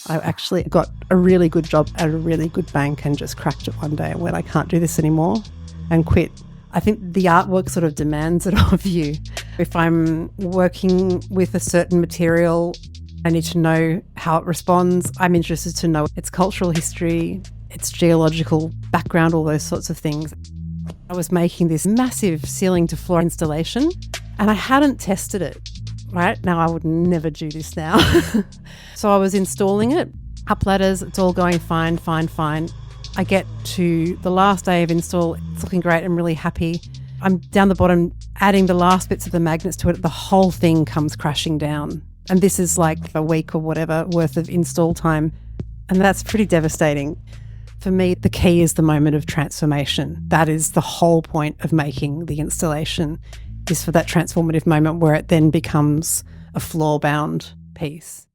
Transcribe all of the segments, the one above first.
I actually got a really good job at a really good bank and just cracked it one day and went, I can't do this anymore, and quit. I think the artwork sort of demands it of you. If I'm working with a certain material, I need to know how it responds. I'm interested to know its cultural history, its geological background, all those sorts of things. I was making this massive ceiling to floor installation and I hadn't tested it. Right now, I would never do this now. So I was installing it, up ladders, it's all going fine. I get to the last day of install, it's looking great, I'm really happy. I'm down the bottom, adding the last bits of the magnets to it, the whole thing comes crashing down. And this is like a week or whatever worth of install time. And that's pretty devastating. For me, the key is the moment of transformation. That is the whole point of making the installation, is for that transformative moment where it then becomes a floor-bound piece.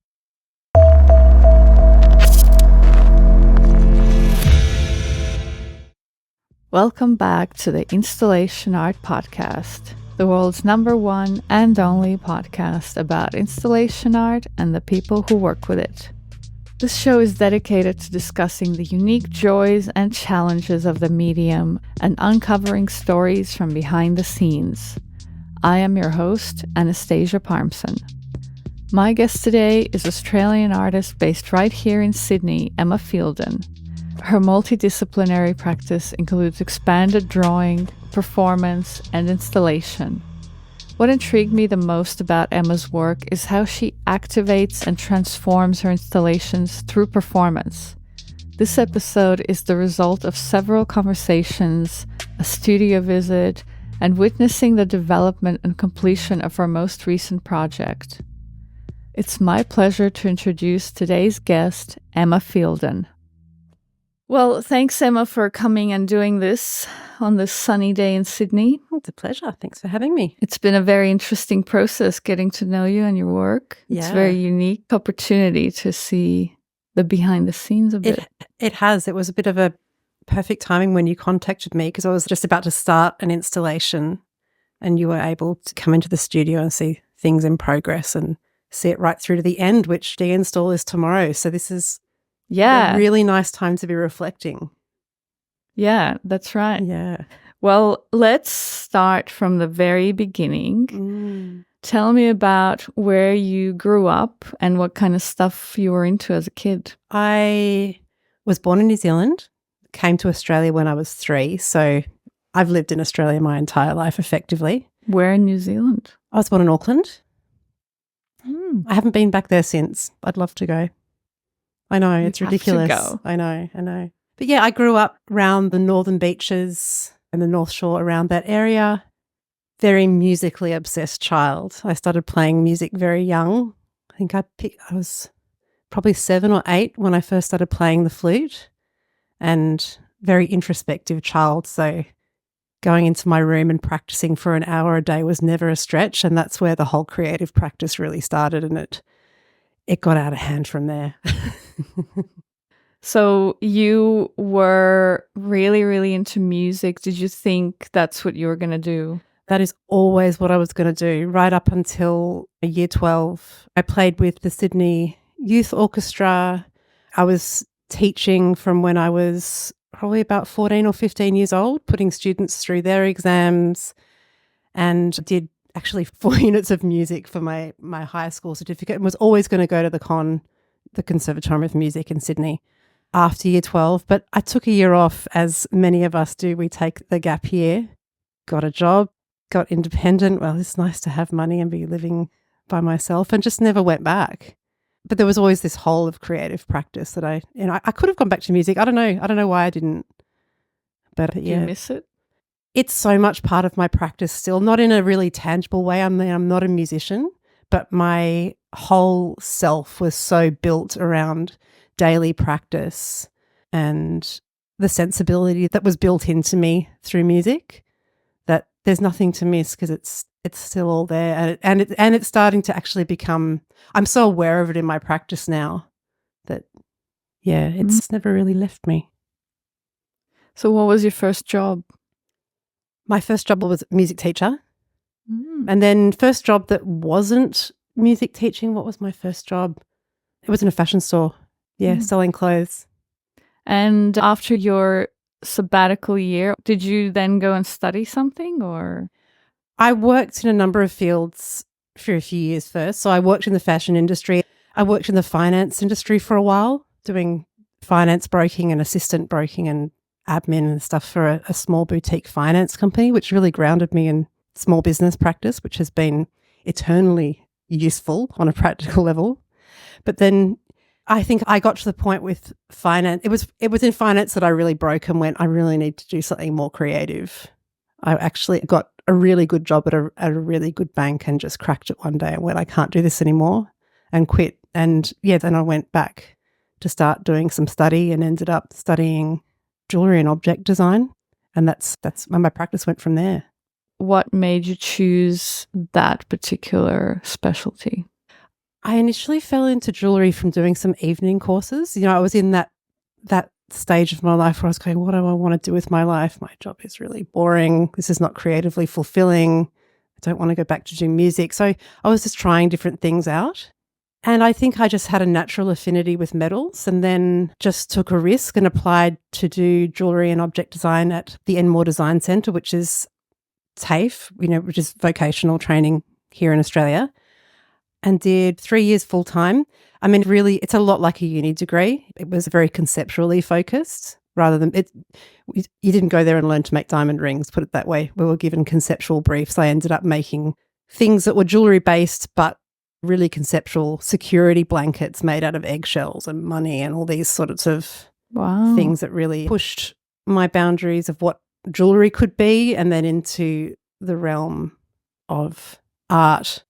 Welcome back to the Installation Art Podcast, the world's #1 and only podcast about installation art and the people who work with it. This show is dedicated to discussing the unique joys and challenges of the medium and uncovering stories from behind the scenes. I am your host, Anastasia Parmson. My guest today is Australian artist based right here in Sydney, Emma Fielden. Her multidisciplinary practice includes expanded drawing, performance, and installation. What intrigued me the most about Emma's work is how she activates and transforms her installations through performance. This episode is the result of several conversations, a studio visit, and witnessing the development and completion of her most recent project. It's my pleasure to introduce today's guest, Emma Fielden. Well, thanks, Emma, for coming and doing this on this sunny day in Sydney. It's a pleasure. Thanks for having me. It's been a very interesting process getting to know you and your work. Yeah. It's a very unique opportunity to see the behind the scenes a bit. It has. It was a bit of a perfect timing when you contacted me, because I was just about to start an installation and you were able to come into the studio and see things in progress and see it right through to the end, which de-install is tomorrow. So this is a really nice time to be reflecting. Yeah, that's right. Yeah. Well, let's start from the very beginning. Tell me about where you grew up and what kind of stuff you were into as a kid. I was born in New Zealand, came to Australia when I was 3. So I've lived in Australia my entire life, effectively. Where in New Zealand? I was born in Auckland. I haven't been back there since. I'd love to go. I know, it's ridiculous. I know. But yeah, I grew up around the northern beaches and the North Shore, around that area. Very musically obsessed child. I started playing music very young. I think I was probably 7 or 8 when I first started playing the flute, and very introspective child. So going into my room and practicing for an hour a day was never a stretch, and that's where the whole creative practice really started, and it got out of hand from there. So you were really, really into music. Did you think that's what you were going to do? That is always what I was going to do, right up until year 12. I played with the Sydney Youth Orchestra. I was teaching from when I was probably about 14 or 15 years old, putting students through their exams, and did actually 4 units of music for my high school certificate, and was always going to go to the Conservatorium of Music in Sydney after year 12. But I took a year off, as many of us do. We take the gap year, got a job, got independent. Well, it's nice to have money and be living by myself, and just never went back. But there was always this hole of creative practice that I could have gone back to music. I don't know why I didn't. But Do you miss it? It's so much part of my practice still, not in a really tangible way. I'm not a musician, but my whole self was so built around daily practice and the sensibility that was built into me through music, that there's nothing to miss, because it's still all there, and it's starting to actually become. I'm so aware of it in my practice now that it's never really left me. So what was your first job? My first job was music teacher. And then first job that wasn't music teaching, what was my first job? It was in a fashion store Yeah, selling clothes. And after your sabbatical year, did you then go and study something or? I worked in a number of fields for a few years first. So I worked in the fashion industry. I worked in the finance industry for a while, doing finance broking and assistant broking and admin and stuff for a small boutique finance company, which really grounded me in small business practice, which has been eternally useful on a practical level. But then I think I got to the point with finance. It was in finance that I really broke and went, I really need to do something more creative. I actually got a really good job at a really good bank and just cracked it one day and went, I can't do this anymore, and quit. And yeah, then I went back to start doing some study and ended up studying jewellery and object design. And that's when my practice went from there. What made you choose that particular specialty? I initially fell into jewellery from doing some evening courses. You know, I was in that stage of my life where I was going, what do I want to do with my life? My job is really boring. This is not creatively fulfilling. I don't want to go back to do music. So I was just trying different things out. And I think I just had a natural affinity with metals and then just took a risk and applied to do jewellery and object design at the Enmore Design Centre, which is TAFE, you know, which is vocational training here in Australia, and did 3 years full time. I mean, really, it's a lot like a uni degree. It was very conceptually focused rather than you didn't go there and learn to make diamond rings, put it that way. We were given conceptual briefs. I ended up making things that were jewellery based, but really conceptual security blankets made out of eggshells and money and all these sorts of things that really pushed my boundaries of what jewellery could be, and then into the realm of art.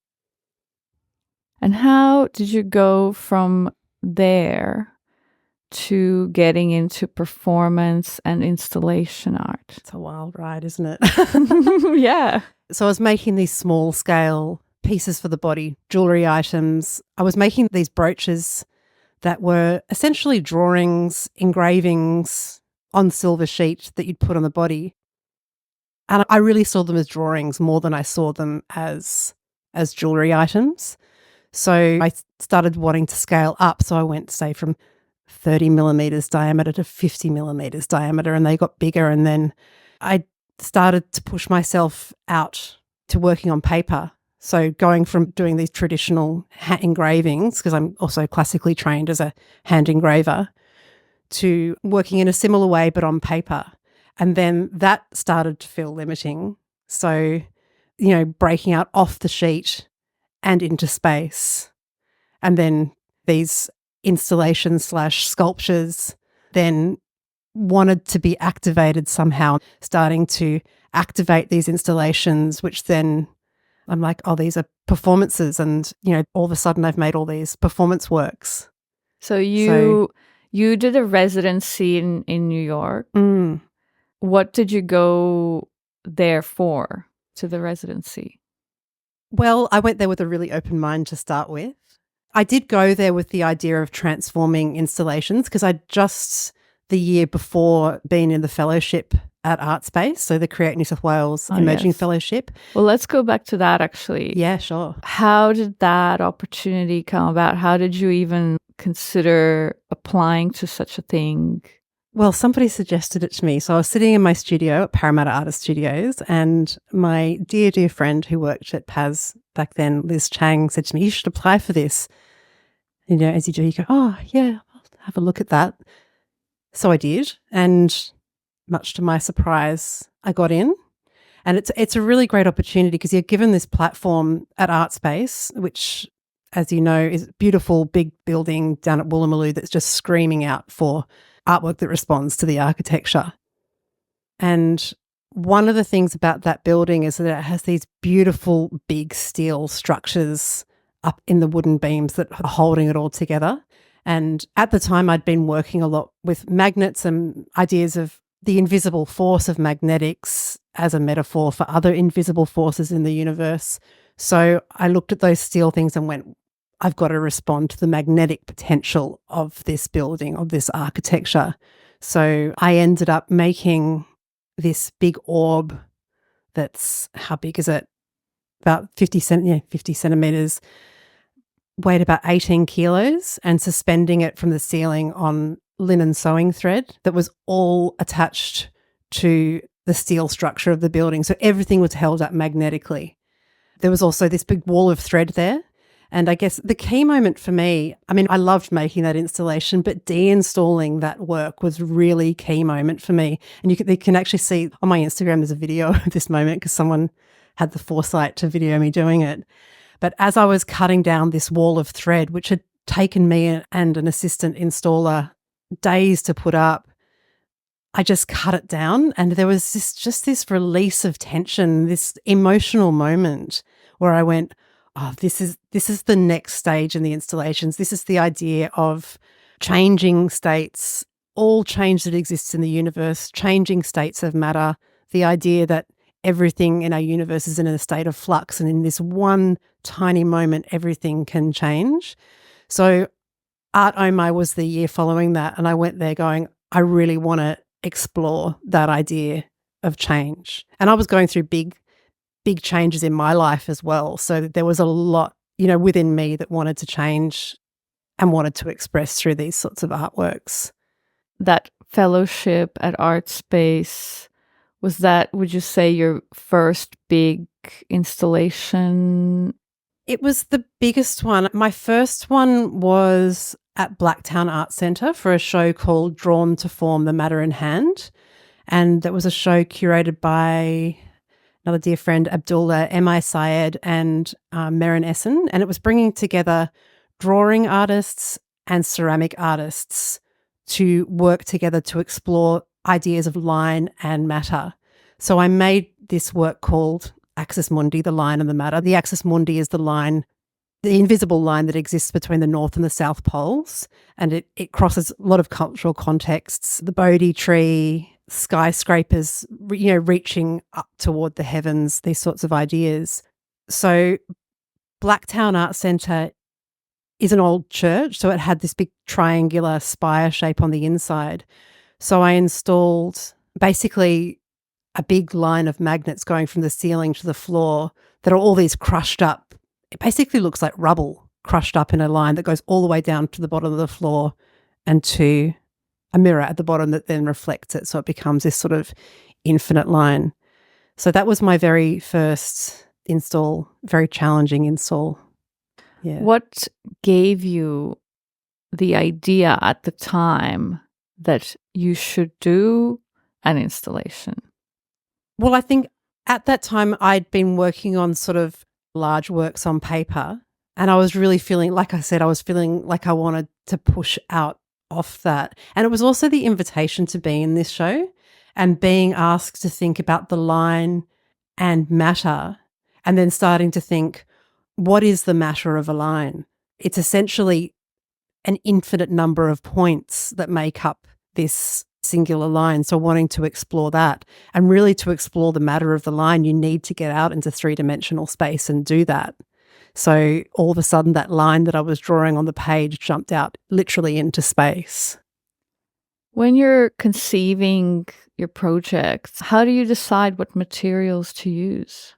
And how did you go from there to getting into performance and installation art? It's a wild ride, isn't it? Yeah. So I was making these small scale pieces for the body, jewellery items. I was making these brooches that were essentially drawings, engravings on silver sheet that you'd put on the body. And I really saw them as drawings more than I saw them as jewellery items. So I started wanting to scale up. So I went, say, from 30 millimetres diameter to 50 millimetres diameter, and they got bigger. And then I started to push myself out to working on paper. So going from doing these traditional hand engravings, because I'm also classically trained as a hand engraver, to working in a similar way but on paper. And then that started to feel limiting. So, you know, breaking out off the sheet and into space. And then these installations / sculptures then wanted to be activated somehow, starting to activate these installations, which then I'm like, oh, these are performances. And, you know, all of a sudden I've made all these performance works. So you did a residency in New York. Mm. What did you go there for, to the residency? Well, I went there with a really open mind to start with. I did go there with the idea of transforming installations because I'd just the year before been in the fellowship at Artspace, so the Create New South Wales Emerging Fellowship. Well, let's go back to that actually. Yeah, sure. How did that opportunity come about? How did you even consider applying to such a thing? Well, somebody suggested it to me. So I was sitting in my studio at Parramatta Artists Studios, and my dear, dear friend who worked at PAS back then, Liz Chang, said to me, you should apply for this. You know, as you do, you go, oh, yeah, I'll have a look at that. So I did, and much to my surprise, I got in. And it's a really great opportunity because you're given this platform at Artspace, which, as you know, is a beautiful big building down at Woolloomooloo that's just screaming out for artwork that responds to the architecture. And one of the things about that building is that it has these beautiful big steel structures up in the wooden beams that are holding it all together. And at the time, I'd been working a lot with magnets and ideas of the invisible force of magnetics as a metaphor for other invisible forces in the universe. So I looked at those steel things and went, I've got to respond to the magnetic potential of this building, of this architecture. So I ended up making this big orb that's, how big is it? About 50 centimetres, weighed about 18 kilos and suspending it from the ceiling on linen sewing thread that was all attached to the steel structure of the building. So everything was held up magnetically. There was also this big wall of thread there. And I guess the key moment for me, I mean, I loved making that installation, but de-installing that work was really key moment for me. And you can actually see on my Instagram, there's a video of this moment because someone had the foresight to video me doing it. But as I was cutting down this wall of thread, which had taken me and an assistant installer days to put up, I just cut it down, and there was this release of tension, this emotional moment where I went, oh, this is the next stage in the installations. This is the idea of changing states, all change that exists in the universe, changing states of matter, the idea that everything in our universe is in a state of flux, and in this one tiny moment, everything can change. So Art Omi was the year following that, and I went there going, I really want to explore that idea of change. And I was going through big changes in my life as well. So there was a lot, within me that wanted to change and wanted to express through these sorts of artworks. That fellowship at Artspace, was that, would you say, your first big installation? It was the biggest one. My first one was at Blacktown Art Centre for a show called Drawn to Form the Matter in Hand. And that was a show curated by another dear friend, Abdullah, M.I. Syed and Merrin Essen. And it was bringing together drawing artists and ceramic artists to work together to explore ideas of line and matter. So I made this work called Axis Mundi, the line and the matter. The Axis Mundi is the line, the invisible line that exists between the North and the South poles, and it crosses a lot of cultural contexts. The Bodhi tree, skyscrapers, reaching up toward the heavens, these sorts of ideas. So Blacktown Art Centre is an old church, so it had this big triangular spire shape on the inside. So I installed basically a big line of magnets going from the ceiling to the floor that are all these crushed up. It basically looks like rubble crushed up in a line that goes all the way down to the bottom of the floor and to a mirror at the bottom that then reflects it. So it becomes this sort of infinite line. So that was my very first install, very challenging install. Yeah. What gave you the idea at the time that you should do an installation? Well, I think at that time I'd been working on sort of large works on paper, and I was really feeling, like I said, I was feeling like I wanted to push out off that. And it was also the invitation to be in this show and being asked to think about the line and matter, and then starting to think, what is the matter of a line? It's essentially an infinite number of points that make up this singular line. So wanting to explore that, and really to explore the matter of the line, you need to get out into three-dimensional space and do that. So all of a sudden that line that I was drawing on the page jumped out literally into space. When you're conceiving your projects, how do you decide what materials to use?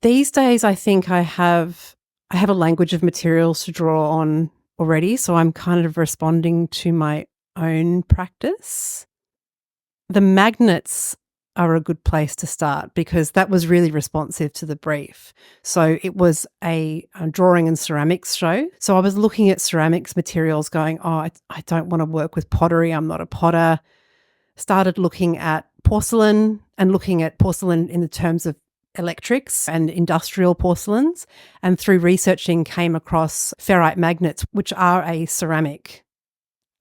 These days I think I have a language of materials to draw on already, so I'm kind of responding to my own practice. The magnets are a good place to start because that was really responsive to the brief. So it was a drawing and ceramics show. So I was looking at ceramics materials going, I don't want to work with pottery. I'm not a potter. Started looking at porcelain and looking at porcelain in the terms of electrics and industrial porcelains. And through researching came across ferrite magnets, which are a ceramic.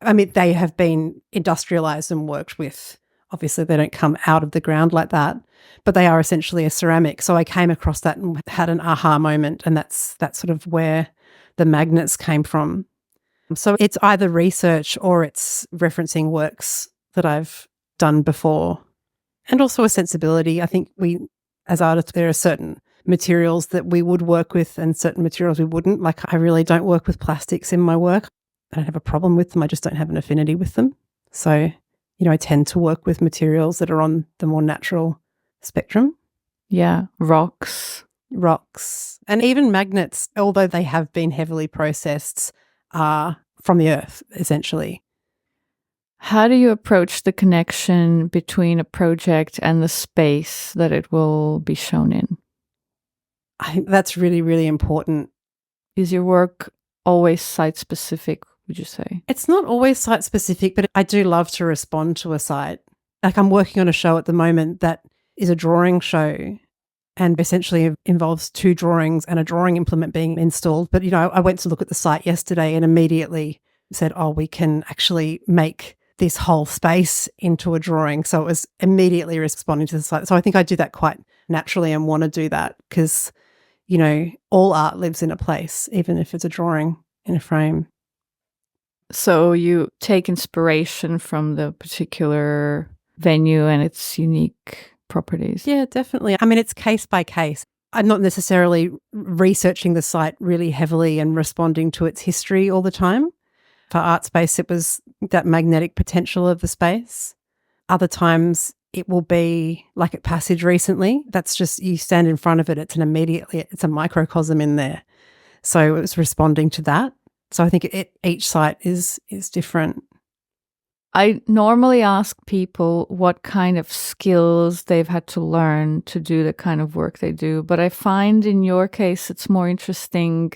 I mean, they have been industrialized and worked with. Obviously, they don't come out of the ground like that, but they are essentially a ceramic. So I came across that and had an aha moment, and that's sort of where the magnets came from. So it's either research or it's referencing works that I've done before, and also a sensibility. I think we, as artists, there are certain materials that we would work with and certain materials we wouldn't. Like I really don't work with plastics in my work. I don't have a problem with them. I just don't have an affinity with them. So, I tend to work with materials that are on the more natural spectrum. Yeah, rocks. rocks, and even magnets, although they have been heavily processed, are from the earth, essentially. How do you approach the connection between a project and the space that it will be shown in? I think that's really, really important. Is your work always site-specific, would you say? It's not always site-specific, but I do love to respond to a site. Like, I'm working on a show at the moment that is a drawing show and essentially involves 2 drawings and a drawing implement being installed. But, I went to look at the site yesterday and immediately said, oh, we can actually make this whole space into a drawing. So it was immediately responding to the site. So I think I do that quite naturally and want to do that because, all art lives in a place, even if it's a drawing in a frame. So you take inspiration from the particular venue and its unique properties? Yeah, definitely. I mean, it's case by case. I'm not necessarily researching the site really heavily and responding to its history all the time. For Artspace, it was that magnetic potential of the space. Other times it will be like at Passage recently. That's just, you stand in front of it, it's a microcosm in there. So it was responding to that. So I think each site is different. I normally ask people what kind of skills they've had to learn to do the kind of work they do. But I find in your case, it's more interesting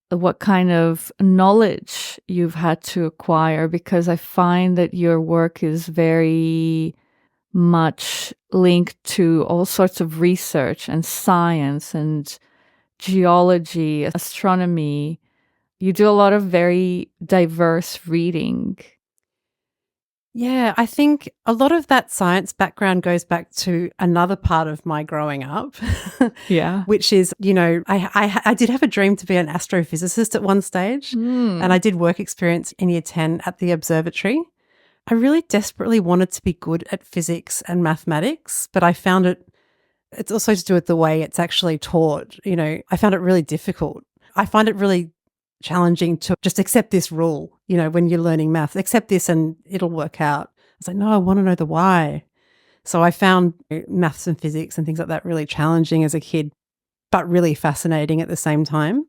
what kind of knowledge you've had to acquire, because I find that your work is very much linked to all sorts of research and science and geology, astronomy. You do a lot of very diverse reading. Yeah, I think a lot of that science background goes back to another part of my growing up. Yeah. Which is, I did have a dream to be an astrophysicist at one stage, and I did work experience in year 10 at the observatory. I really desperately wanted to be good at physics and mathematics, but I found it's also to do with the way it's actually taught. I found it really difficult. I find it really challenging to just accept this rule, when you're learning math, accept this and it'll work out. I was like, no, I want to know the why. So I found maths and physics and things like that really challenging as a kid, but really fascinating at the same time.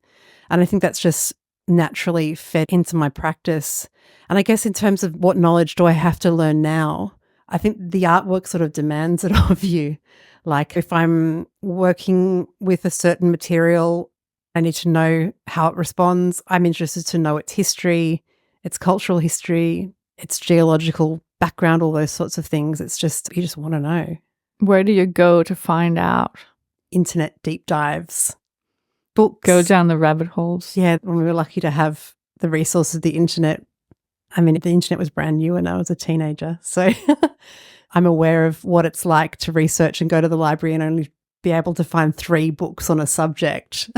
And I think that's just naturally fed into my practice. And I guess in terms of what knowledge do I have to learn now, I think the artwork sort of demands it of you. Like if I'm working with a certain material, I need to know how it responds. I'm interested to know its history, its cultural history, its geological background, all those sorts of things. It's just, you just want to know. Where do you go to find out? Internet deep dives, books. Go down the rabbit holes. Yeah, when we were lucky to have the resources of the internet. I mean, the internet was brand new when I was a teenager. So I'm aware of what it's like to research and go to the library and only be able to find 3 books on a subject.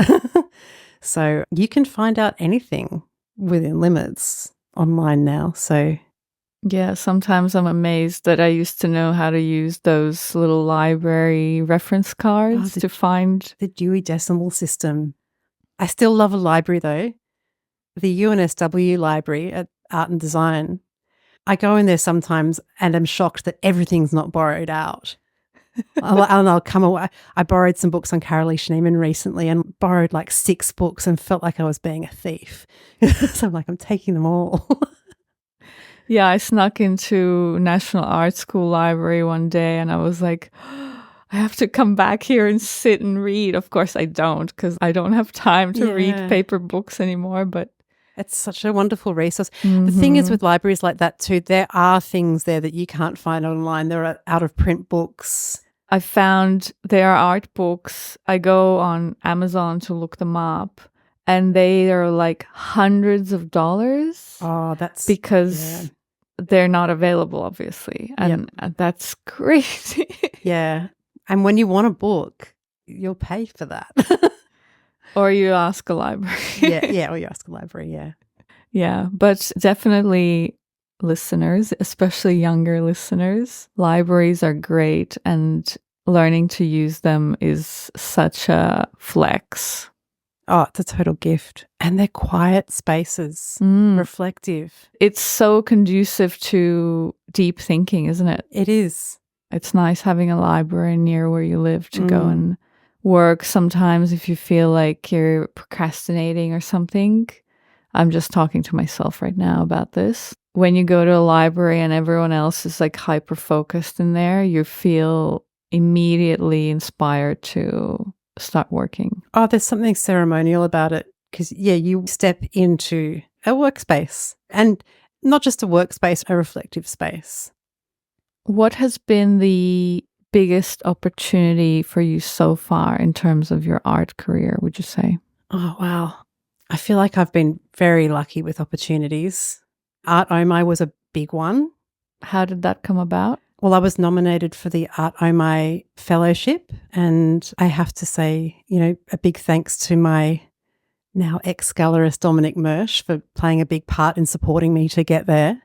So you can find out anything within limits online now. So yeah, sometimes I'm amazed that I used to know how to use those little library reference cards to find the Dewey Decimal System. I still love a library though. The UNSW library at Art and Design. I go in there sometimes and am shocked that everything's not borrowed out. And I'll come away. I borrowed some books on Carolee Schneemann recently and borrowed like 6 books and felt like I was being a thief. So I'm like, I'm taking them all. Yeah, I snuck into National Art School Library one day and I was like, I have to come back here and sit and read. Of course I don't, because I don't have time to read paper books anymore, but it's such a wonderful resource. The thing is with libraries like that too, there are things there that you can't find online. There are out of print books. I found there are art books. I go on Amazon to look them up and they are like hundreds of dollars. Oh, that's because they're not available, obviously. And that's crazy. Yeah. And when you want a book, you'll pay for that. Or you ask a library. Or you ask a library, yeah. Yeah, but definitely listeners, especially younger listeners, libraries are great and learning to use them is such a flex. Oh, it's a total gift. And they're quiet spaces, reflective. It's so conducive to deep thinking, isn't it? It is. It's nice having a library near where you live to go and work sometimes if you feel like you're procrastinating or something. I'm just talking to myself right now about this. When you go to a library and everyone else is like hyper focused in there, you feel immediately inspired to start working. Oh, there's something ceremonial about it because, you step into a workspace, and not just a workspace, a reflective space. What has been the biggest opportunity for you so far in terms of your art career, would you say? Oh, wow. I feel like I've been very lucky with opportunities. Art Omi was a big one. How did that come about? Well, I was nominated for the Art Omi Fellowship, and I have to say, a big thanks to my now ex-gallerist Dominic Mersch for playing a big part in supporting me to get there.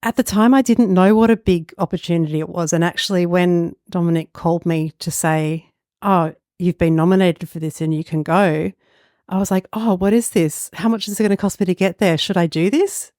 At the time, I didn't know what a big opportunity it was. And actually, when Dominic called me to say, oh, you've been nominated for this and you can go, I was like, oh, what is this? How much is it going to cost me to get there? Should I do this?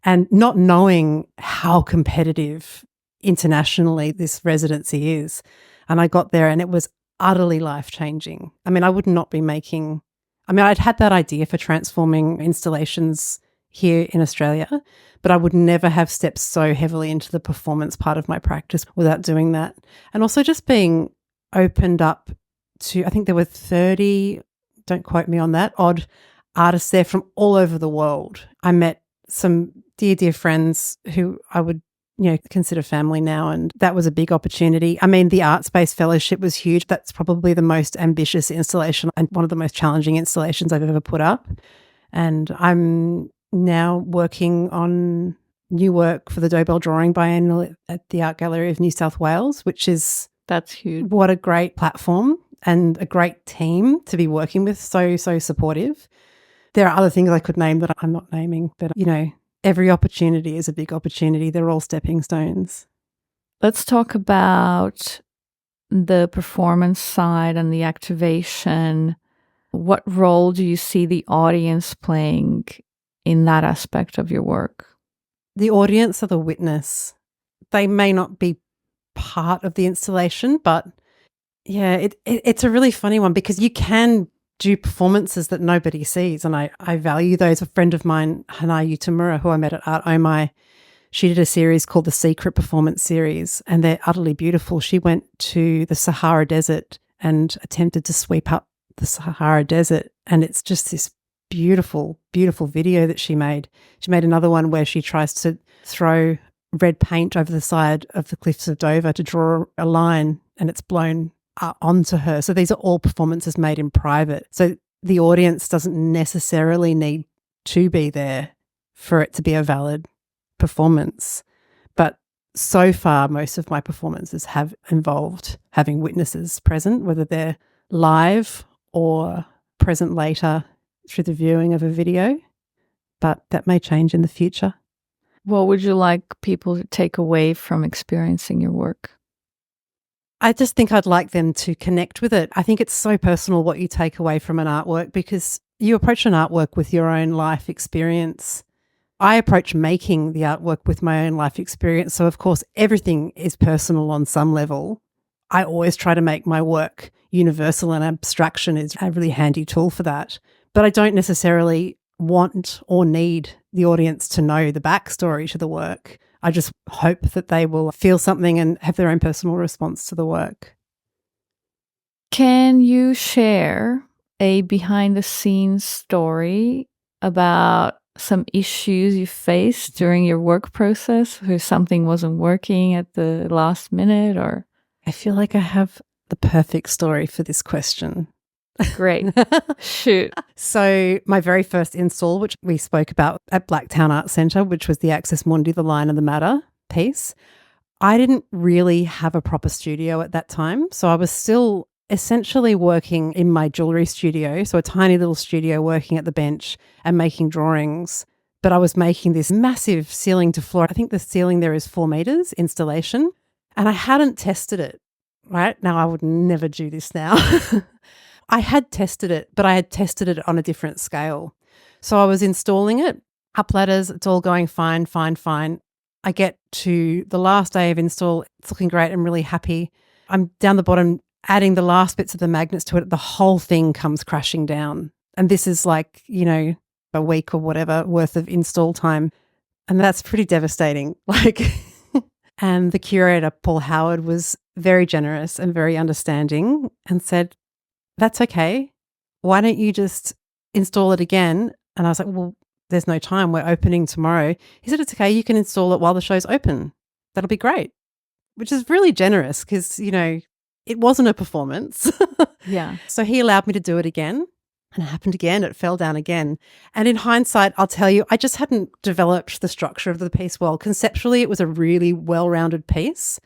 And not knowing how competitive internationally this residency is. And I got there and it was utterly life-changing. I mean, I'd had that idea for transforming installations here in Australia, but I would never have stepped so heavily into the performance part of my practice without doing that. And also just being opened up to, I think there were 30, don't quote me on that, odd artists there from all over the world. I met some dear friends who I would consider family now, and that was a big opportunity. I mean, the Artspace Fellowship was huge. That's probably the most ambitious installation and one of the most challenging installations I've ever put up. And I'm now working on new work for the Dobell Drawing Biennial at the Art Gallery of New South Wales, that's huge. What a great platform and a great team to be working with, so supportive. There are other things I could name that I'm not naming, but every opportunity is a big opportunity. They're all stepping stones. Let's talk about the performance side and the activation. What role do you see the audience playing in that aspect of your work? The audience are the witness. They may not be part of the installation, but it's a really funny one because you can do performances that nobody sees, and I value those. A friend of mine, Hana Yutamura, who I met at Art Omi, she did a series called the Secret Performance Series, and they're utterly beautiful. She went to the Sahara Desert and attempted to sweep up the Sahara Desert, and it's just this beautiful video that she made. She made another one where she tries to throw red paint over the side of the cliffs of Dover to draw a line, and it's blown onto her. So these are all performances made in private. So the audience doesn't necessarily need to be there for it to be a valid performance. But so far, most of my performances have involved having witnesses present, whether they're live or present later through the viewing of a video. But that may change in the future. What would you like people to take away from experiencing your work? I just think I'd like them to connect with it. I think it's so personal what you take away from an artwork because you approach an artwork with your own life experience. I approach making the artwork with my own life experience. So, of course, everything is personal on some level. I always try to make my work universal, and abstraction is a really handy tool for that. But I don't necessarily want or need the audience to know the backstory to the work. I just hope that they will feel something and have their own personal response to the work. Can you share a behind-the-scenes story about some issues you faced during your work process, where something wasn't working at the last minute? Or I feel like I have the perfect story for this question. Great. Shoot. So my very first install, which we spoke about at Blacktown Art Centre, which was the Access Mundi, the Line and the Matter piece, I didn't really have a proper studio at that time. So I was still essentially working in my jewellery studio, so a tiny little studio working at the bench and making drawings. But I was making this massive ceiling to floor. I think the ceiling there is 4 metres installation, and I hadn't tested it, right? Now I would never do this now. I had tested it, but I had tested it on a different scale. So I was installing it, up ladders, it's all going fine. I get to the last day of install, it's looking great, I'm really happy. I'm down the bottom adding the last bits of the magnets to it, the whole thing comes crashing down. And this is like, a week or whatever worth of install time. And that's pretty devastating. And the curator, Paul Howard, was very generous and very understanding and said, that's okay. Why don't you just install it again? And I was like, well, there's no time. We're opening tomorrow. He said, it's okay. You can install it while the show's open. That'll be great, which is really generous because, it wasn't a performance. Yeah. So he allowed me to do it again. And it happened again. It fell down again. And in hindsight, I'll tell you, I just hadn't developed the structure of the piece well. Conceptually, it was a really well-rounded piece.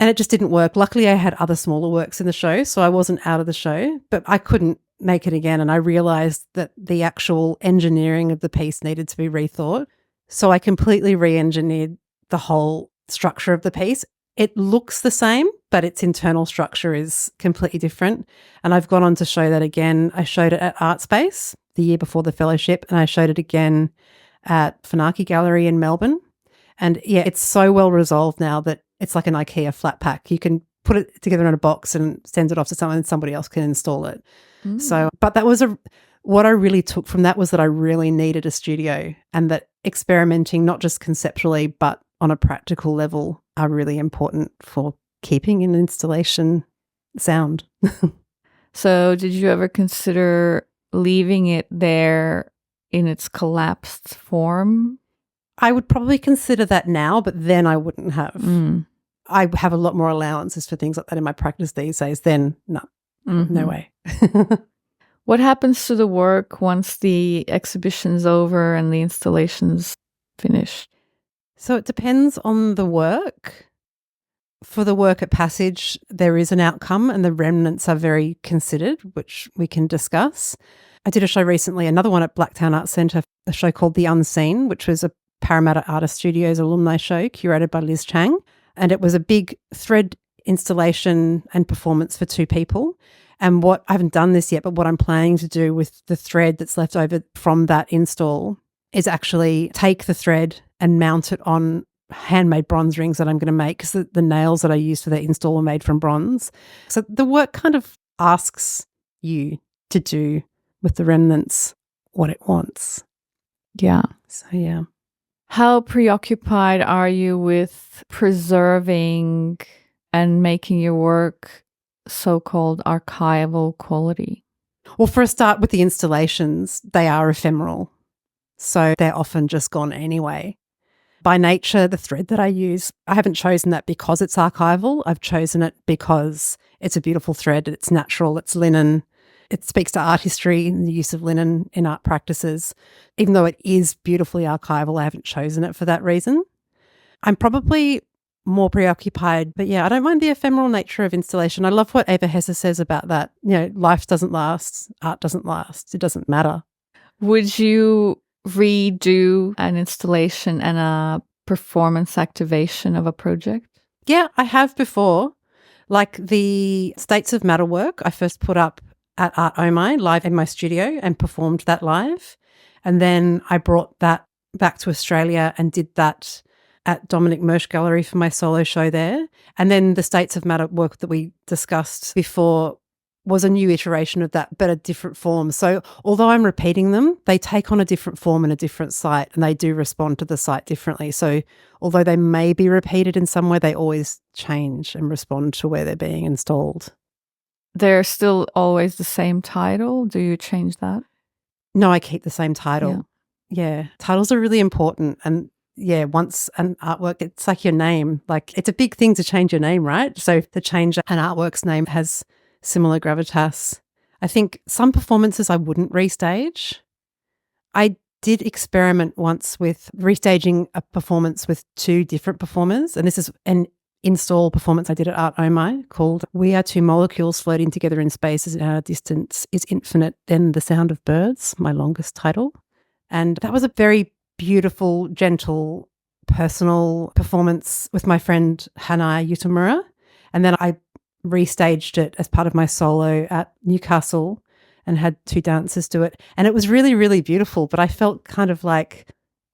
And it just didn't work. Luckily, I had other smaller works in the show, so I wasn't out of the show. But I couldn't make it again. And I realised that the actual engineering of the piece needed to be rethought. So I completely re-engineered the whole structure of the piece. It looks the same, but its internal structure is completely different. And I've gone on to show that again. I showed it at Artspace the year before the fellowship, and I showed it again at Funaki Gallery in Melbourne. And yeah, it's so well resolved now that it's like an IKEA flat pack. You can put it together in a box and send it off to someone and somebody else can install it. Mm. So, but that was what I really took from that was that I really needed a studio, and that experimenting, not just conceptually, but on a practical level, are really important for keeping an installation sound. So did you ever consider leaving it there in its collapsed form? I would probably consider that now, but then I wouldn't have. Mm. I have a lot more allowances for things like that in my practice these days. Then, no way. What happens to the work once the exhibition's over and the installation's finished? So it depends on the work. For the work at Passage, there is an outcome and the remnants are very considered, which we can discuss. I did a show recently, another one at Blacktown Arts Centre, a show called The Unseen, which was a Parramatta Artists Studios alumni show curated by Liz Chang. And it was a big thread installation and performance for 2 people. And I haven't done this yet, but what I'm planning to do with the thread that's left over from that install is actually take the thread and mount it on handmade bronze rings that I'm going to make, because the nails that I used for the install were made from bronze. So the work kind of asks you to do with the remnants what it wants. Yeah. So, yeah. How preoccupied are you with preserving and making your work so-called archival quality? Well, for a start, with the installations, they are ephemeral. So they're often just gone anyway. By nature, the thread that I use, I haven't chosen that because it's archival. I've chosen it because it's a beautiful thread. It's natural. It's linen. It speaks to art history and the use of linen in art practices. Even though it is beautifully archival, I haven't chosen it for that reason. I'm probably more preoccupied, but yeah, I don't mind the ephemeral nature of installation. I love what Eva Hesse says about that. Life doesn't last. Art doesn't last. It doesn't matter. Would you redo an installation and a performance activation of a project? Yeah, I have before. Like the States of Matter work, I first put up at Art Omi live in my studio and performed that live. And then I brought that back to Australia and did that at Dominic Mersch Gallery for my solo show there. And then the States of Matter work that we discussed before was a new iteration of that, but a different form. So although I'm repeating them, they take on a different form in a different site, and they do respond to the site differently. So although they may be repeated in some way, they always change and respond to where they're being installed. They're still always the same title? Do you change that? No, I keep the same title. Yeah. Titles are really important. And yeah, once an artwork, it's like your name. Like, it's a big thing to change your name, right? So to change an artwork's name has similar gravitas. I think some performances I wouldn't restage. I did experiment once with restaging a performance with 2 different performers, and this is an install performance I did at Art Omi called "We Are Two Molecules Floating Together in Space as Our Distance is Infinite Then the Sound of Birds," my longest title. And that was a very beautiful, gentle, personal performance with my friend Hanai Yutamura. And then I restaged it as part of my solo at Newcastle and had 2 dancers do it. And it was really, really beautiful, but I felt kind of like,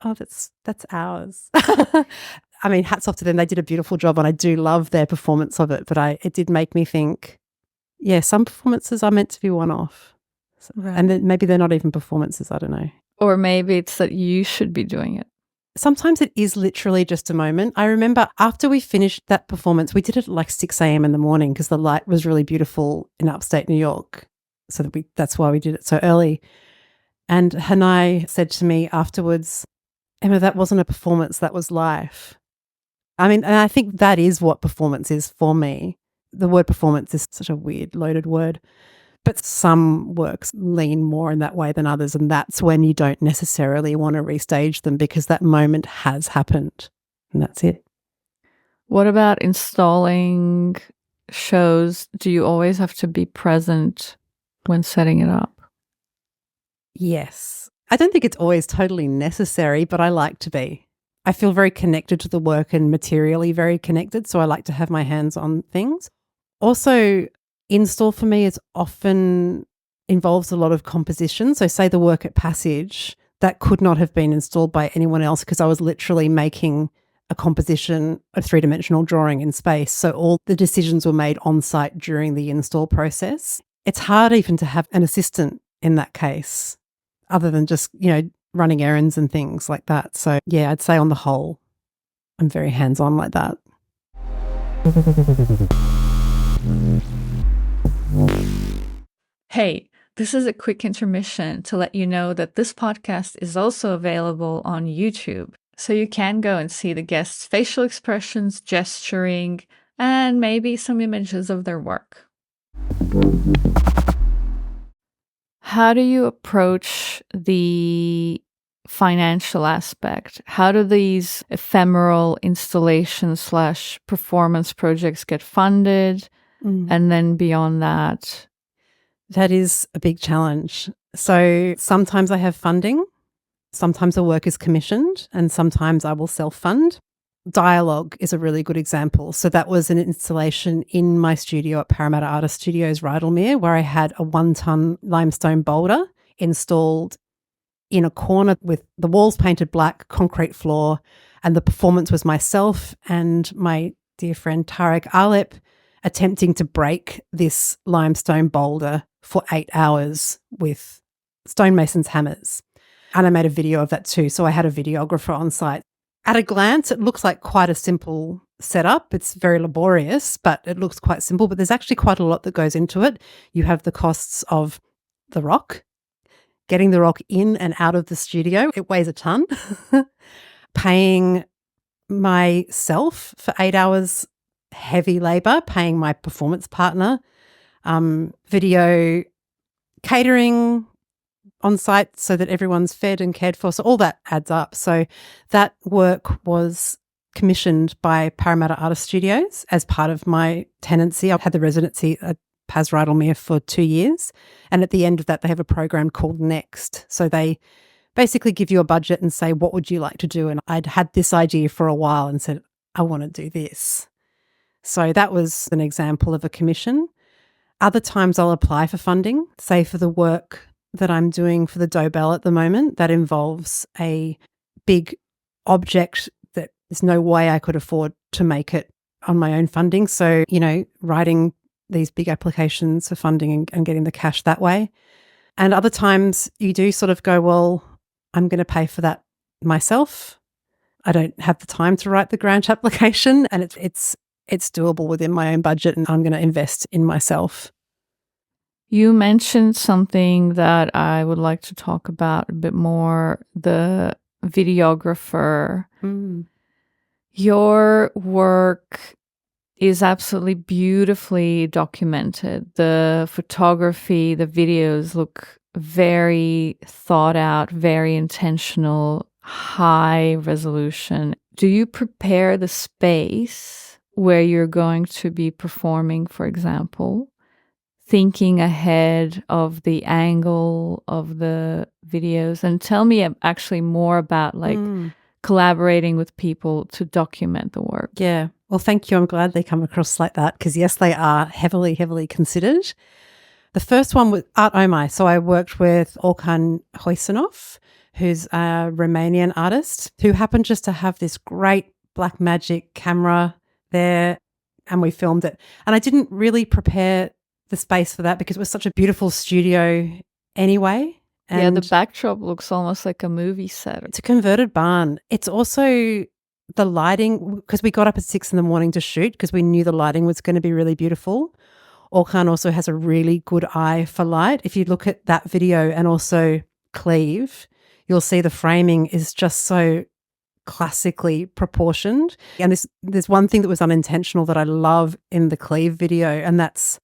oh, that's ours. I mean, hats off to them. They did a beautiful job and I do love their performance of it, but it did make me think, Yeah, some performances are meant to be one-off. Right. And then maybe they're not even performances, I don't know. Or maybe it's that you should be doing it. Sometimes it is literally just a moment. I remember after we finished that performance, we did it at like 6 a.m. in the morning because the light was really beautiful in upstate New York. So that's why we did it so early. And Hanai said to me afterwards, Emma, that wasn't a performance, that was life. I mean, and I think that is what performance is for me. The word performance is such a weird, loaded word. But some works lean more in that way than others, and that's when you don't necessarily want to restage them because that moment has happened, and that's it. What about installing shows? Do you always have to be present when setting it up? Yes. I don't think it's always totally necessary, but I like to be. I feel very connected to the work and materially very connected, so I like to have my hands on things. Also, install for me is often involves a lot of composition. So say the work at Passage, that could not have been installed by anyone else because I was literally making a composition, a three-dimensional drawing in space. So all the decisions were made on site during the install process. It's hard even to have an assistant in that case, other than just, running errands and things like that. So yeah, I'd say on the whole, I'm very hands-on like that. Hey, this is a quick intermission to let you know that this podcast is also available on YouTube. So you can go and see the guests' facial expressions, gesturing, and maybe some images of their work. How do you approach the financial aspect? How do these ephemeral installation / performance projects get funded? And then beyond that? That is a big challenge. So sometimes I have funding, sometimes the work is commissioned, and sometimes I will self-fund. Dialogue is a really good example. So that was an installation in my studio at Parramatta Artists Studios Rydalmere, where I had a 1-ton limestone boulder installed in a corner with the walls painted black, concrete floor, and the performance was myself and my dear friend Tarik Ahlip attempting to break this limestone boulder for 8 hours with stonemasons' hammers. And I made a video of that too. So I had a videographer on site. At a glance, it looks like quite a simple setup. It's very laborious, but it looks quite simple. But there's actually quite a lot that goes into it. You have the costs of the rock, getting the rock in and out of the studio. It weighs a ton. Paying myself for 8 hours heavy labor, paying my performance partner, video catering on site so that everyone's fed and cared for. So all that adds up. So that work was commissioned by Parramatta Artists Studios as part of my tenancy. I've had the residency at PAS Rydalmere for 2 years. And at the end of that, they have a program called Next. So they basically give you a budget and say, what would you like to do? And I'd had this idea for a while and said, I want to do this. So that was an example of a commission. Other times I'll apply for funding, say for the work that I'm doing for the Dobell at the moment. That involves a big object that there's no way I could afford to make it on my own funding. So, writing these big applications for funding and getting the cash that way. And other times you do sort of go, well, I'm going to pay for that myself. I don't have the time to write the grant application, and it's doable within my own budget, and I'm going to invest in myself. You mentioned something that I would like to talk about a bit more, the videographer. Your work is absolutely beautifully documented. The photography, the videos look very thought out, very intentional, high resolution. Do you prepare the space where you're going to be performing, for example, thinking ahead of the angle of the videos? And tell me actually more about collaborating with people to document the work. Yeah. Well, thank you. I'm glad they come across like that because, yes, they are heavily, heavily considered. The first one was Art Omi. So I worked with Orkhan Huseynov, who's a Romanian artist who happened just to have this great Blackmagic camera there, and we filmed it. And I didn't really prepare the space for that because it was such a beautiful studio anyway. And the backdrop looks almost like a movie set. it's a converted barn. It's also the lighting, because we got up at 6 a.m. to shoot because we knew the lighting was going to be really beautiful. Orkhan also has a really good eye for light. If you look at that video and also Cleave, you'll see the framing is just so classically proportioned. And there's one thing that was unintentional that I love in the Cleave video, and that's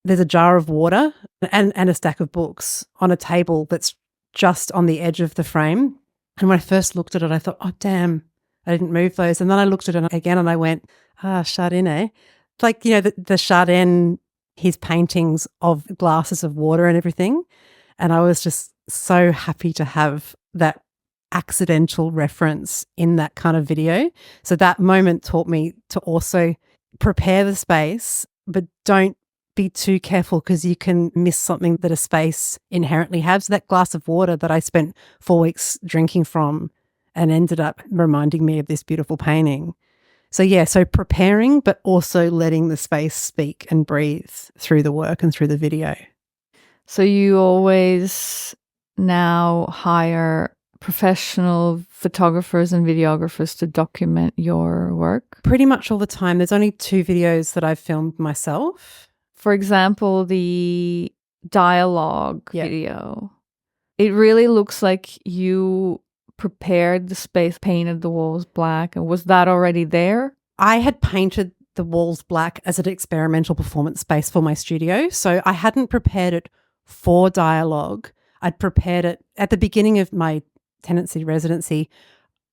there's a jar of water and a stack of books on a table that's just on the edge of the frame. And when I first looked at it, I thought, oh, damn, I didn't move those. And then I looked at it again and I went, Chardin, eh? Like, the Chardin, his paintings of glasses of water and everything. And I was just so happy to have that accidental reference in that kind of video. So that moment taught me to also prepare the space, but don't be too careful because you can miss something that a space inherently has. That glass of water that I spent 4 weeks drinking from and ended up reminding me of this beautiful painting. So so preparing, but also letting the space speak and breathe through the work and through the video. So you always now hire professional photographers and videographers to document your work? Pretty much all the time. There's only 2 videos that I've filmed myself. For example, the dialogue video. It really looks like you prepared the space, painted the walls black. And was that already there? I had painted the walls black as an experimental performance space for my studio. So I hadn't prepared it for dialogue. I'd prepared it at the beginning of my tenancy residency.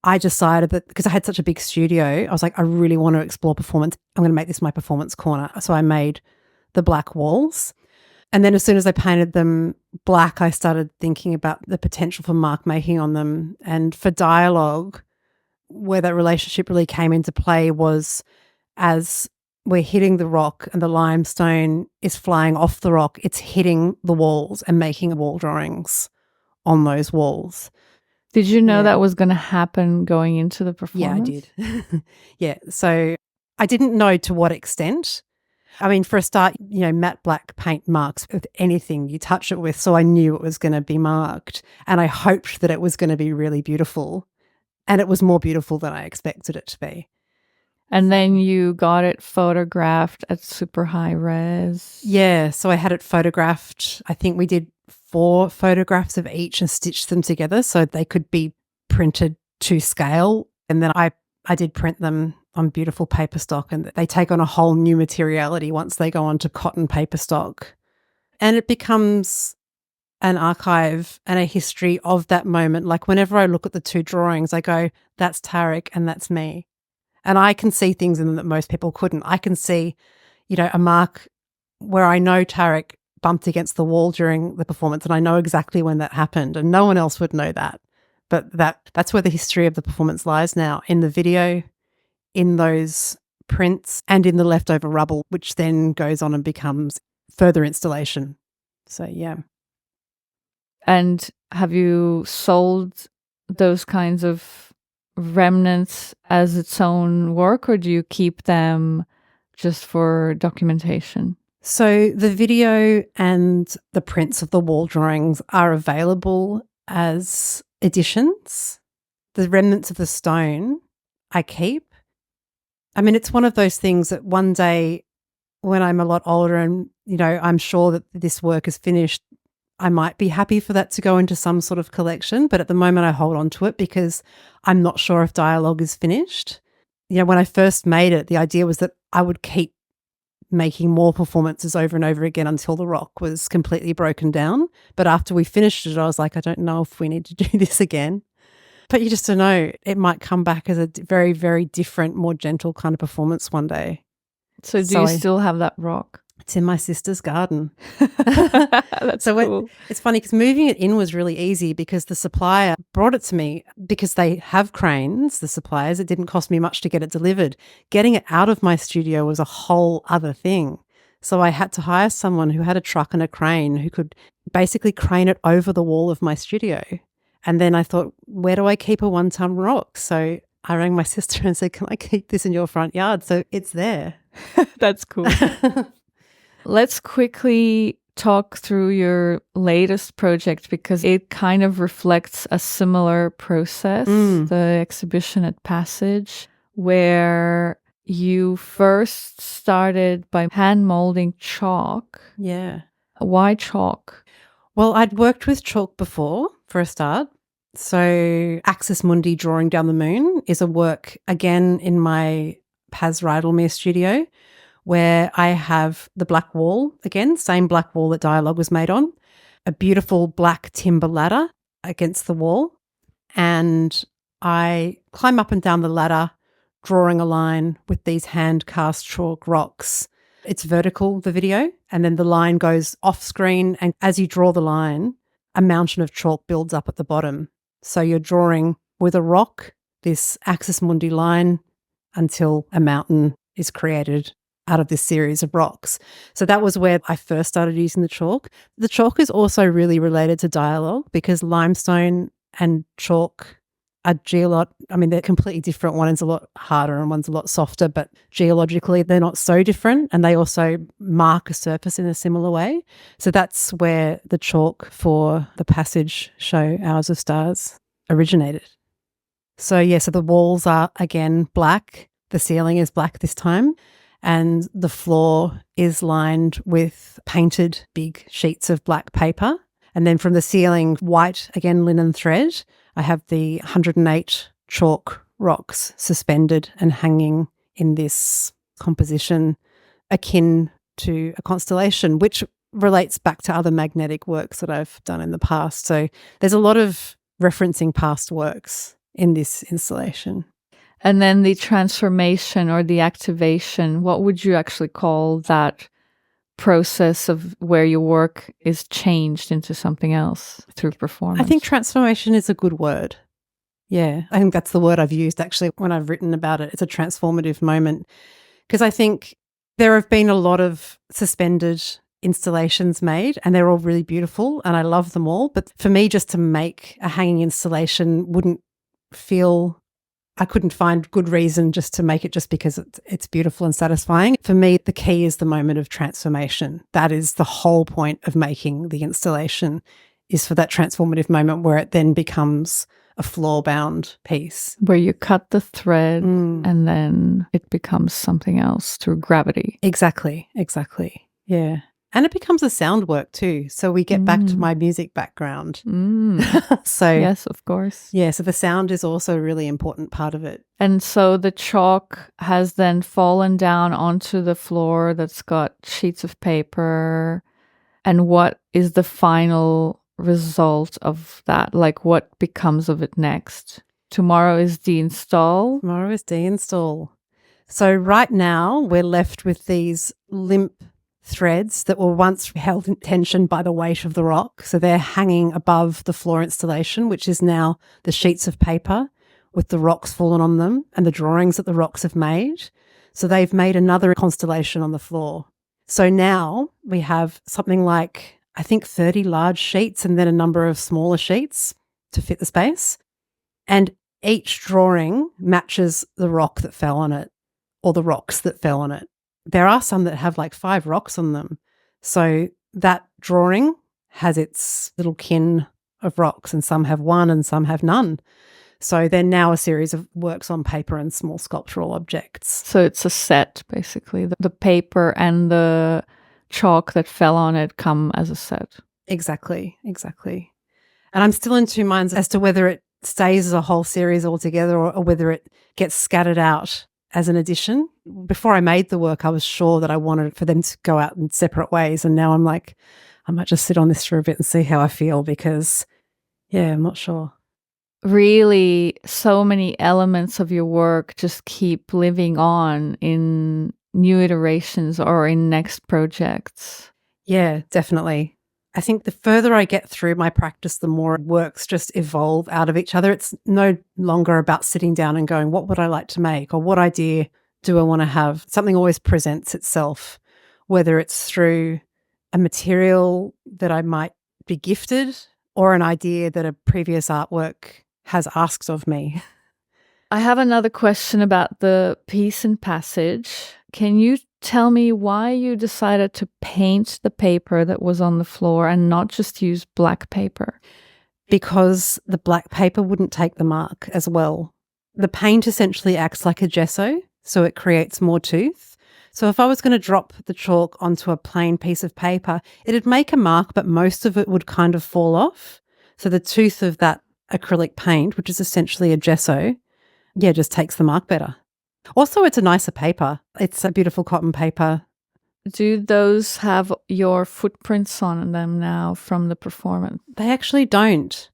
I decided that because I had such a big studio, I was like, I really want to explore performance. I'm going to make this my performance corner. So I made the black walls. And then as soon as I painted them black, I started thinking about the potential for mark making on them. And for dialogue, where that relationship really came into play was as we're hitting the rock and the limestone is flying off the rock, it's hitting the walls and making wall drawings on those walls. Did you know that was going to happen going into the performance? Yeah, I did. So I didn't know to what extent. I mean, for a start, matte black paint marks with anything you touch it with. So I knew it was going to be marked and I hoped that it was going to be really beautiful. And it was more beautiful than I expected it to be. And then you got it photographed at super high res. Yeah. So I had it photographed. I think we did 4 photographs of each and stitched them together so they could be printed to scale. And then I did print them on beautiful paper stock, and they take on a whole new materiality once they go onto cotton paper stock. And it becomes an archive and a history of that moment. Like whenever I look at the 2 drawings, I go, that's Tarik and that's me. And I can see things in them that most people couldn't. I can see, a mark where I know Tarik bumped against the wall during the performance and I know exactly when that happened and no one else would know that. But that's where the history of the performance lies now, in the video, in those prints and in the leftover rubble, which then goes on and becomes further installation. So, yeah. And have you sold those kinds of remnants as its own work, or do you keep them just for documentation? So the video and the prints of the wall drawings are available as editions. The remnants of the stone I keep. I mean, it's one of those things that one day when I'm a lot older and, I'm sure that this work is finished, I might be happy for that to go into some sort of collection. But at the moment I hold on to it because I'm not sure if dialogue is finished. When I first made it, the idea was that I would keep making more performances over and over again until the rock was completely broken down. But after we finished it, I was like, I don't know if we need to do this again. But you just don't know. It might come back as a very, very different, more gentle kind of performance one day. So do you still have that rock? It's in my sister's garden. That's cool. It's funny because moving it in was really easy because the supplier brought it to me because they have cranes, the suppliers. It didn't cost me much to get it delivered. Getting it out of my studio was a whole other thing. So I had to hire someone who had a truck and a crane who could basically crane it over the wall of my studio. And then I thought, where do I keep a 1-ton rock? So I rang my sister and said, can I keep this in your front yard? So it's there. That's cool. Let's quickly talk through your latest project because it kind of reflects a similar process, the exhibition at Passage, where you first started by hand molding chalk. Yeah. Why chalk? Well, I'd worked with chalk before for a start. So Axis Mundi Drawing Down the Moon is a work, again, in my Paz Rydalmere studio, where I have the black wall, again, same black wall that Dialogue was made on, a beautiful black timber ladder against the wall, and I climb up and down the ladder, drawing a line with these hand-cast chalk rocks. It's vertical, the video, and then the line goes off screen, and as you draw the line, a mountain of chalk builds up at the bottom. So you're drawing with a rock, this Axis Mundi line, until a mountain is created out of this series of rocks. So that was where I first started using the chalk. The chalk is also really related to Dialogue because limestone and chalk are they're completely different. One is a lot harder and one's a lot softer, but geologically they're not so different, and they also mark a surface in a similar way. So that's where the chalk for the Passage show, Hours of Stars, originated. So so the walls are, again, black. The ceiling is black this time. And the floor is lined with painted big sheets of black paper. And then from the ceiling, white, again, linen thread. I have the 108 chalk rocks suspended and hanging in this composition akin to a constellation, which relates back to other magnetic works that I've done in the past. So there's a lot of referencing past works in this installation. And then the transformation or the activation, what would you actually call that process of where your work is changed into something else through performance? I think transformation is a good word. Yeah, I think that's the word I've used actually when I've written about it. It's a transformative moment because I think there have been a lot of suspended installations made and they're all really beautiful and I love them all. But for me, just to make a hanging installation wouldn't feel... I couldn't find good reason just to make it just because it's beautiful and satisfying. For me, the key is the moment of transformation. That is the whole point of making the installation, is for that transformative moment where it then becomes a floor-bound piece. Where you cut the thread and then it becomes something else through gravity. Exactly. Yeah. And it becomes a sound work too. So we get back to my music background. So yes, of course. Yeah, so the sound is also a really important part of it. And so the chalk has then fallen down onto the floor that's got sheets of paper. And what is the final result of that? Like what becomes of it next? Tomorrow is deinstall. Tomorrow is deinstall. So right now we're left with these limp threads that were once held in tension by the weight of the rock. So they're hanging above the floor installation, which is now the sheets of paper with the rocks fallen on them and the drawings that the rocks have made. So they've made another constellation on the floor. So now we have something like, I think, 30 large sheets and then a number of smaller sheets to fit the space. And each drawing matches the rock that fell on it or the rocks that fell on it. There are some that have like 5 rocks on them. So that drawing has its little kin of rocks and some have 1 and some have none. So they're now a series of works on paper and small sculptural objects. So it's a set, basically. The paper and the chalk that fell on it come as a set. Exactly. And I'm still in two minds as to whether it stays as a whole series altogether or whether it gets scattered out as an addition. Before I made the work, I was sure that I wanted for them to go out in separate ways. And now I'm like, I might just sit on this for a bit and see how I feel because, I'm not sure. Really, so many elements of your work just keep living on in new iterations or in next projects. Yeah, definitely. I think the further I get through my practice, the more works just evolve out of each other. It's no longer about sitting down and going, what would I like to make? Or what idea do I want to have? Something always presents itself, whether it's through a material that I might be gifted or an idea that a previous artwork has asked of me. I have another question about the piece in Passage. Can you tell me why you decided to paint the paper that was on the floor and not just use black paper? Because the black paper wouldn't take the mark as well. The paint essentially acts like a gesso, so it creates more tooth. So if I was going to drop the chalk onto a plain piece of paper, it'd make a mark, but most of it would kind of fall off. So the tooth of that acrylic paint, which is essentially a gesso, just takes the mark better. Also, it's a nicer paper. It's a beautiful cotton paper. Do those have your footprints on them now from the performance? They actually don't.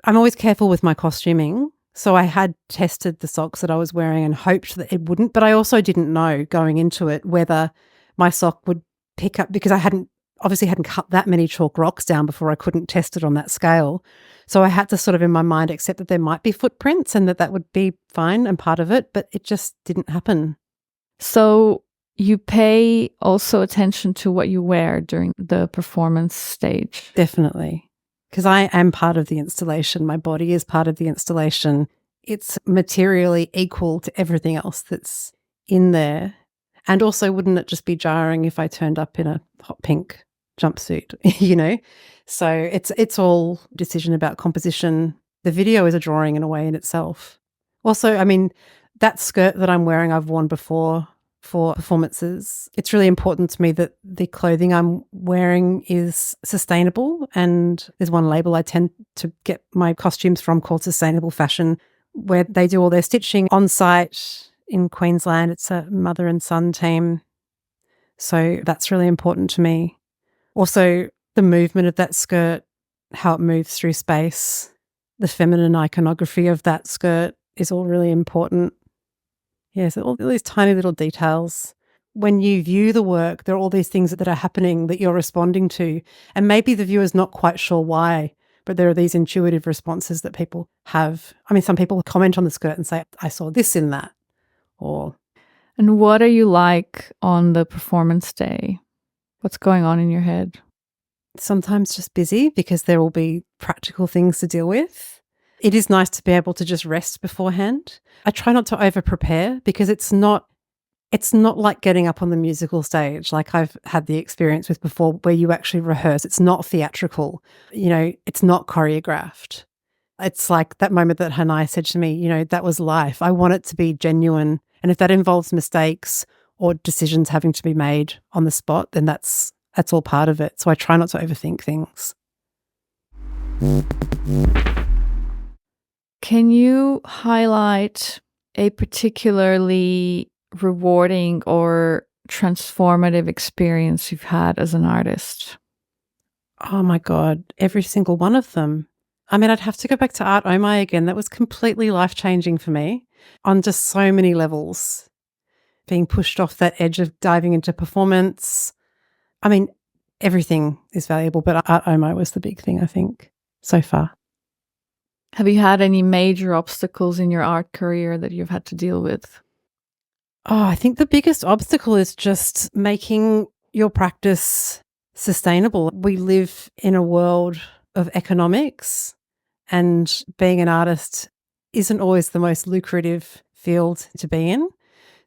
I'm always careful with my costuming. So I had tested the socks that I was wearing and hoped that it wouldn't, but I also didn't know going into it whether my sock would pick up, because I hadn't cut that many chalk rocks down before. I couldn't test it on that scale. So I had to sort of in my mind accept that there might be footprints and that would be fine and part of it, but it just didn't happen. So you pay also attention to what you wear during the performance stage? Definitely. Because I am part of the installation. My body is part of the installation. It's materially equal to everything else that's in there. And also, wouldn't it just be jarring if I turned up in a hot pink jumpsuit, you know? So it's all decision about composition. The video is a drawing in a way in itself. Also, I mean, that skirt that I'm wearing, I've worn before for performances. It's really important to me that the clothing I'm wearing is sustainable, and there's one label I tend to get my costumes from called Sustainable Fashion, where they do all their stitching on site in Queensland. It's a mother and son team. So that's really important to me. Also, the movement of that skirt, how it moves through space, the feminine iconography of that skirt is all really important. Yeah, so all these tiny little details. When you view the work, there are all these things that are happening that you're responding to, and maybe the viewer's not quite sure why, but there are these intuitive responses that people have. I mean, some people comment on the skirt and say, I saw this in that. And what are you like on the performance day? What's going on in your head? Sometimes just busy, because there will be practical things to deal with. It is nice to be able to just rest beforehand. I try not to over-prepare, because it's not like getting up on the musical stage like I've had the experience with before, where you actually rehearse. It's not theatrical. You know, it's not choreographed. It's like that moment that Hanai said to me, you know, that was life. I want it to be genuine. And if that involves mistakes or decisions having to be made on the spot, then that's all part of it. So I try not to overthink things. Can you highlight a particularly rewarding or transformative experience you've had as an artist? Oh my God, every single one of them. I mean, I'd have to go back to Art Omi again. That was completely life-changing for me on just so many levels. Being pushed off that edge of diving into performance. I mean, everything is valuable, but Art Omi was the big thing, I think, so far. Have you had any major obstacles in your art career that you've had to deal with? Oh, I think the biggest obstacle is just making your practice sustainable. We live in a world of economics, and being an artist isn't always the most lucrative field to be in.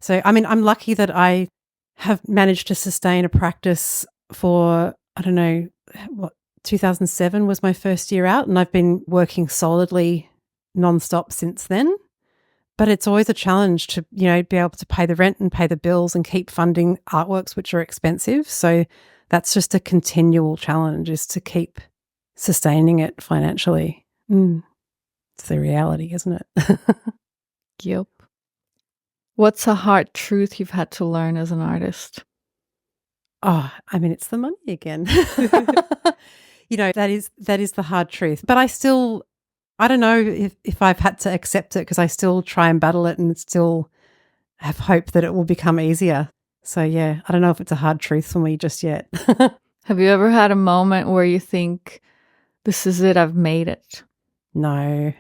So, I mean, I'm lucky that I have managed to sustain a practice for, 2007 was my first year out, and I've been working solidly nonstop since then. But it's always a challenge to, be able to pay the rent and pay the bills and keep funding artworks, which are expensive. So that's just a continual challenge, is to keep sustaining it financially. It's the reality, isn't it? Yep. What's a hard truth you've had to learn as an artist? Oh, I mean, it's the money again. That is the hard truth. But I don't know if I've had to accept it, because I still try and battle it and still have hope that it will become easier. So, yeah, I don't know if it's a hard truth for me just yet. Have you ever had a moment where you think, this is it, I've made it? No.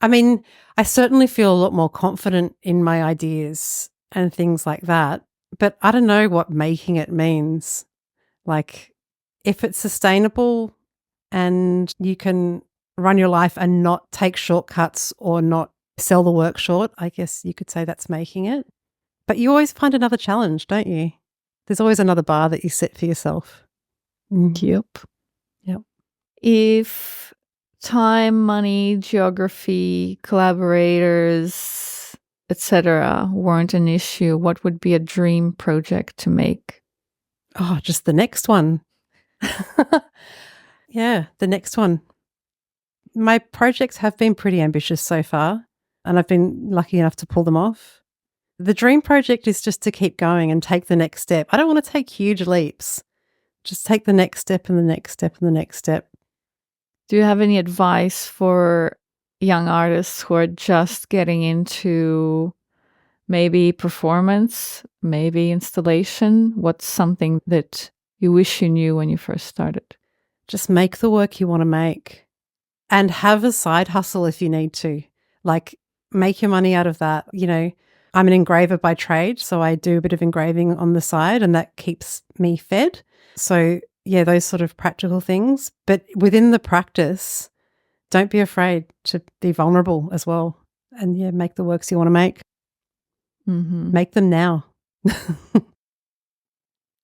I mean, I certainly feel a lot more confident in my ideas and things like that. But I don't know what making it means. Like, if it's sustainable and you can run your life and not take shortcuts or not sell the work short, I guess you could say that's making it. But you always find another challenge, don't you? There's always another bar that you set for yourself. Yep. If time, money, geography, collaborators, etc. weren't an issue, what would be a dream project to make? Oh, just the next one. Yeah, the next one. My projects have been pretty ambitious so far, and I've been lucky enough to pull them off. The dream project is just to keep going and take the next step. I don't want to take huge leaps. Just take the next step and the next step and the next step. Do you have any advice for young artists who are just getting into maybe performance, maybe installation? What's something that you wish you knew when you first started? Just make the work you want to make and have a side hustle if you need to. Like, make your money out of that. You know, I'm an engraver by trade, so I do a bit of engraving on the side and that keeps me fed. So, yeah, those sort of practical things. But within the practice, don't be afraid to be vulnerable as well. And, yeah, make the works you want to make. Mm-hmm. Make them now.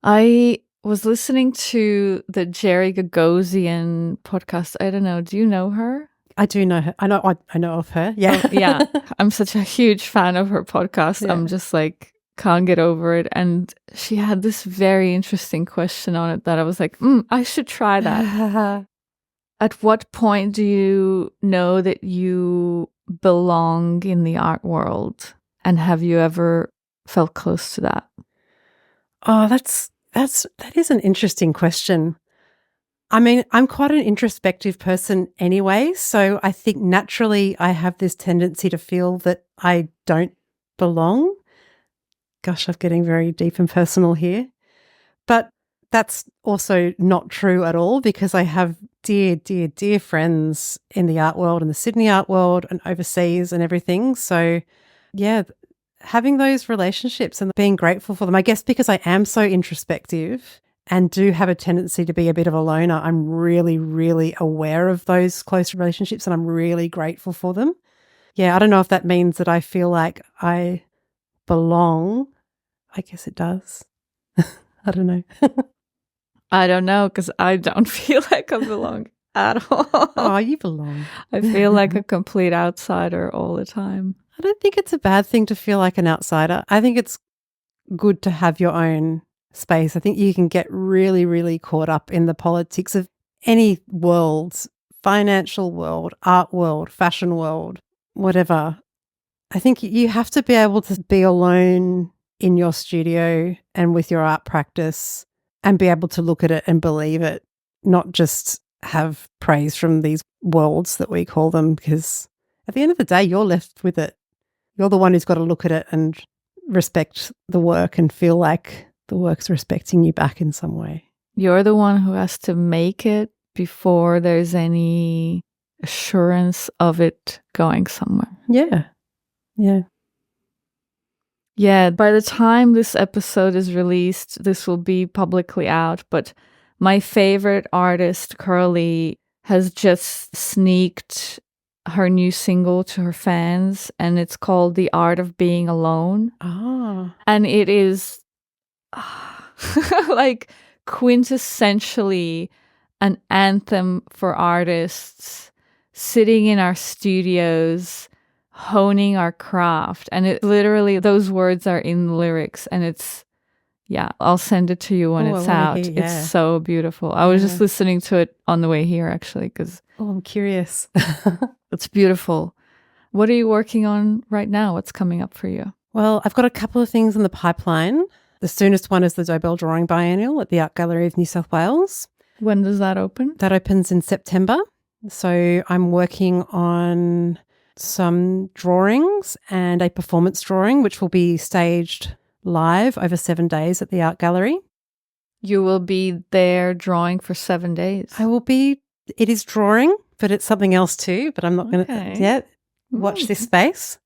I was listening to the Jerry Gagosian podcast. I don't know. Do you know her? I do know her. I know of her. Yeah. Yeah. I'm such a huge fan of her podcast. Yeah. I'm just like, can't get over it. And she had this very interesting question on it that I was like, I should try that. At what point do you know that you belong in the art world? And have you ever felt close to that? Oh, that is an interesting question. I mean, I'm quite an introspective person anyway, so I think naturally I have this tendency to feel that I don't belong. Gosh, I'm getting very deep and personal here. But that's also not true at all because I have dear, dear, dear friends in the art world and the Sydney art world and overseas and everything. So, yeah, having those relationships and being grateful for them, I guess because I am so introspective and do have a tendency to be a bit of a loner, I'm really, really aware of those close relationships and I'm really grateful for them. Yeah, I don't know if that means that I feel like I belong. I guess it does. I don't know. I don't know because I don't feel like I belong at all. Oh, you belong. I feel like a complete outsider all the time. I don't think it's a bad thing to feel like an outsider. I think it's good to have your own space. I think you can get really, really caught up in the politics of any world, financial world, art world, fashion world, whatever. I think you have to be able to be alone in your studio and with your art practice and be able to look at it and believe it, not just have praise from these worlds that we call them, because at the end of the day, you're left with it. You're the one who's got to look at it and respect the work and feel like the work's respecting you back in some way. You're the one who has to make it before there's any assurance of it going somewhere. Yeah. Yeah. Yeah, by the time this episode is released, this will be publicly out, but my favorite artist, Curly, has just sneaked her new single to her fans, and it's called The Art of Being Alone. Ah. And it is like quintessentially an anthem for artists sitting in our studios honing our craft. And it literally, those words are in the lyrics, and it's, yeah, I'll send it to you when it's out. It's so beautiful. I was just listening to it on the way here, actually, because I'm curious. It's beautiful. What are you working on right now? What's coming up for you? Well, I've got a couple of things in the pipeline. The soonest one is the Dobell Drawing Biennial at the Art Gallery of New South Wales. When does that open? That opens in September. So I'm working on some drawings and a performance drawing, which will be staged live over 7 days at the Art Gallery. You will be there drawing for 7 days. I will be. It is drawing, but it's something else too, but I'm not going to yet. Watch this space.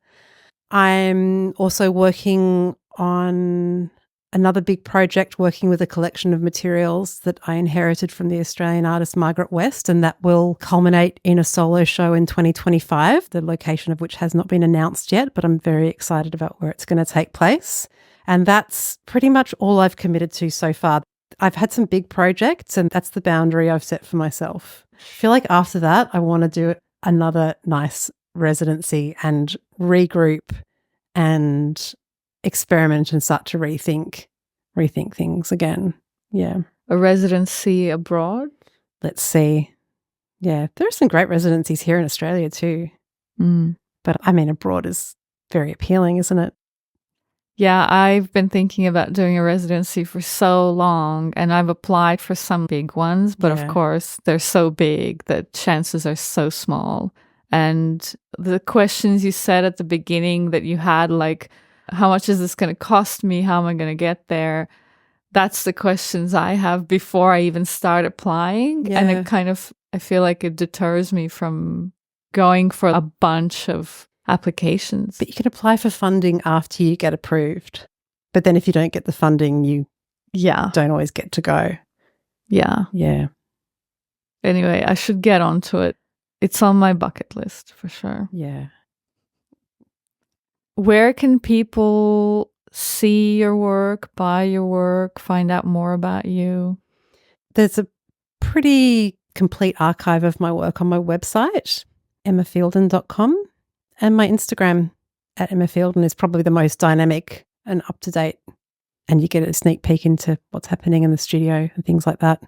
I'm also working on another big project working with a collection of materials that I inherited from the Australian artist Margaret West, and that will culminate in a solo show in 2025, the location of which has not been announced yet, but I'm very excited about where it's going to take place. And that's pretty much all I've committed to so far. I've had some big projects, and that's the boundary I've set for myself. I feel like after that, I want to do another nice residency and regroup and experiment and start to rethink things again. Yeah. A residency abroad? Let's see. Yeah, there are some great residencies here in Australia too. But I mean, abroad is very appealing, isn't it? Yeah, I've been thinking about doing a residency for so long, and I've applied for some big ones, but of course they're so big that chances are so small. And the questions you said at the beginning that you had, like, how much is this going to cost me? How am I going to get there? That's the questions I have before I even start applying. Yeah. And it kind of, I feel like it deters me from going for a bunch of applications. But you can apply for funding after you get approved. But then if you don't get the funding, you don't always get to go. Yeah. Yeah. Anyway, I should get onto it. It's on my bucket list for sure. Yeah. Where can people see your work, buy your work, find out more about you? There's a pretty complete archive of my work on my website, emmafielden.com. And my Instagram at Emma Fielden is probably the most dynamic and up-to-date. And you get a sneak peek into what's happening in the studio and things like that.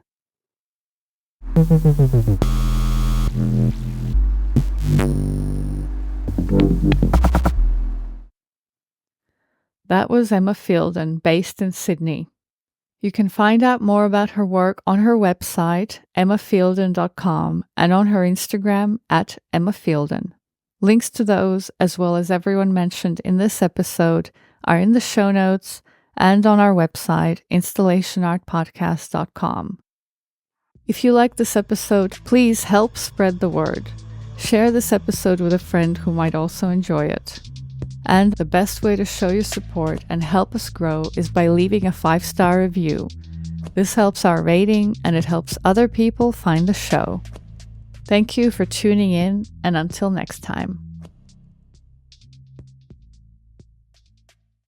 That was Emma Fielden, based in Sydney. You can find out more about her work on her website, emmafielden.com, and on her Instagram at Emma Fielden. Links to those, as well as everyone mentioned in this episode, are in the show notes and on our website, installationartpodcast.com. If you like this episode, please help spread the word. Share this episode with a friend who might also enjoy it. And the best way to show your support and help us grow is by leaving a 5-star review. This helps our rating and it helps other people find the show. Thank you for tuning in, and until next time.